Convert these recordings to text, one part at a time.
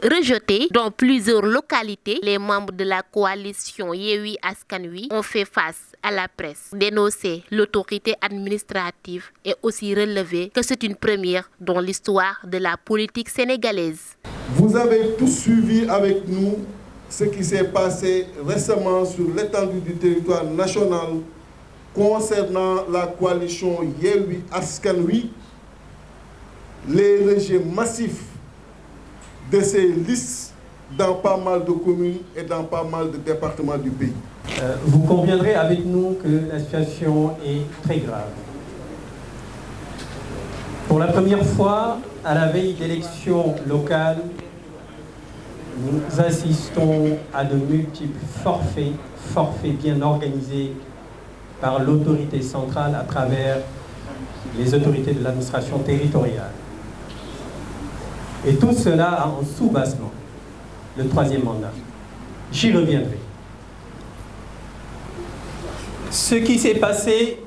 rejetées dans plusieurs localités, les membres de la coalition Yewwi Askan Wi ont fait face à la presse, dénoncé l'autorité administrative et aussi relevé que c'est une première dans l'histoire de la politique sénégalaise. Vous avez tous suivi avec nous ce qui s'est passé récemment sur l'étendue du territoire national concernant la coalition Yewwi Askan Wi, les rejets massifs de ces listes dans pas mal de communes et dans pas mal de départements du pays. Vous conviendrez avec nous que la situation est très grave. Pour la première fois, à la veille d'élections locales, nous assistons à de multiples forfaits bien organisés par l'autorité centrale à travers les autorités de l'administration territoriale. Et tout cela en sous-bassement, le troisième mandat. J'y reviendrai. Ce qui s'est passé,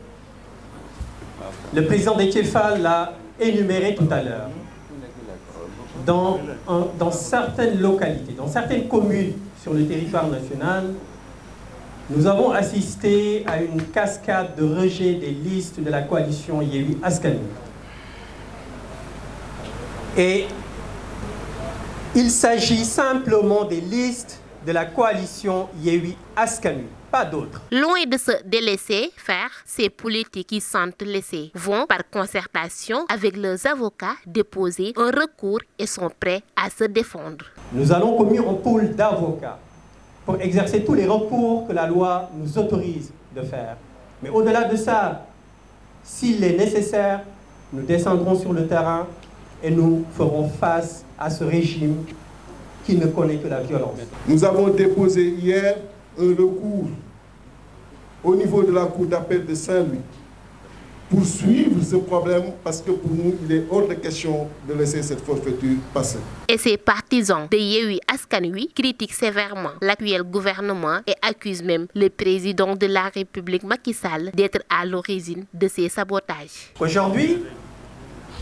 le président Déthié Fall l'a énuméré tout à l'heure. Dans certaines localités, dans certaines communes sur le territoire national, nous avons assisté à une cascade de rejet des listes de la coalition Yewwi Askan Wi. Et il s'agit simplement des listes de la coalition Yewwi Askan Wi, pas d'autres. Loin de se délaisser faire, ces politiques qui sentent laissés vont par concertation avec leurs avocats déposer un recours et sont prêts à se défendre. Nous allons communiquer un pool d'avocats pour exercer tous les recours que la loi nous autorise de faire. Mais au-delà de ça, s'il est nécessaire, nous descendrons sur le terrain et nous ferons face à ce régime qui ne connaît que la violence. Nous avons déposé hier un recours au niveau de la Cour d'appel de Saint-Louis pour suivre ce problème parce que pour nous, il est hors de question de laisser cette forfaiture passer. Et ces partisans de Yewwi Askan Wi critiquent sévèrement l'actuel gouvernement et accusent même le président de la République Macky Sall d'être à l'origine de ces sabotages. Aujourd'hui,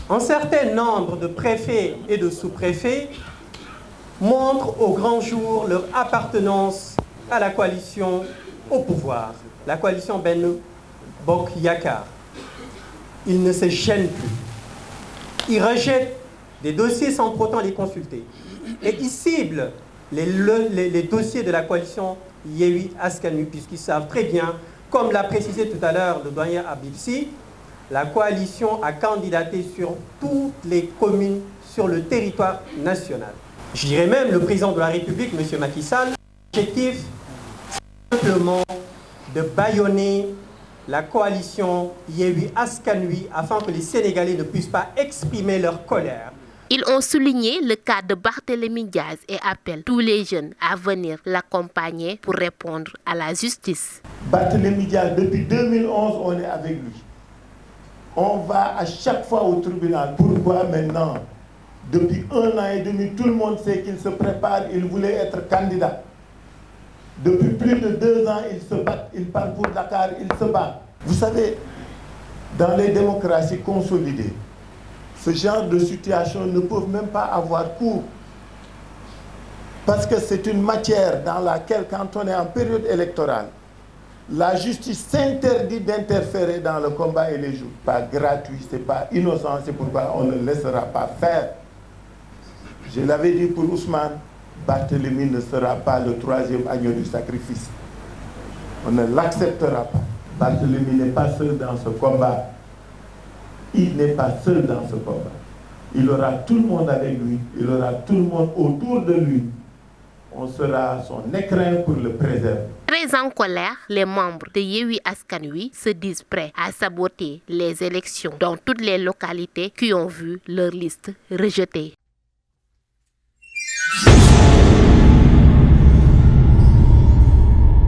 un certain nombre de préfets et de sous-préfets montrent au grand jour leur appartenance à la coalition au pouvoir, la coalition Benno Bokk Yakaar. Ils ne se gênent plus. Ils rejettent des dossiers sans pour autant les consulter. Et ils ciblent les dossiers de la coalition Yewwi Askan Wi, puisqu'ils savent très bien, comme l'a précisé tout à l'heure le doyen Habib Sy, la coalition a candidaté sur toutes les communes sur le territoire national. Je dirais même le président de la République, M. Macky Sall, l'objectif simplement de bâillonner la coalition Yewwi Askan Wi afin que les Sénégalais ne puissent pas exprimer leur colère. Ils ont souligné le cas de Barthélémy Diaz et appellent tous les jeunes à venir l'accompagner pour répondre à la justice. Barthélémy Diaz, depuis 2011, on est avec lui. On va à chaque fois au tribunal. Pourquoi maintenant? Depuis 1 an et demi, tout le monde sait qu'il se prépare, il voulait être candidat. Depuis plus de 2 ans, il se bat, il part pour Dakar, il se bat. Vous savez, dans les démocraties consolidées, ce genre de situation ne peuvent même pas avoir cours. Parce que c'est une matière dans laquelle, quand on est en période électorale, la justice s'interdit d'interférer dans le combat et les jours. Pas gratuit, c'est pas innocent, c'est pourquoi on ne laissera pas faire. Je l'avais dit pour Ousmane, Barthélémy ne sera pas le 3e agneau du sacrifice. On ne l'acceptera pas. Barthélémy n'est pas seul dans ce combat. Il n'est pas seul dans ce combat. Il aura tout le monde avec lui, il aura tout le monde autour de lui. On sera son écrin pour le préserver. Très en colère, les membres de Yewwi Askan Wi se disent prêts à saboter les élections dans toutes les localités qui ont vu leur liste rejetée.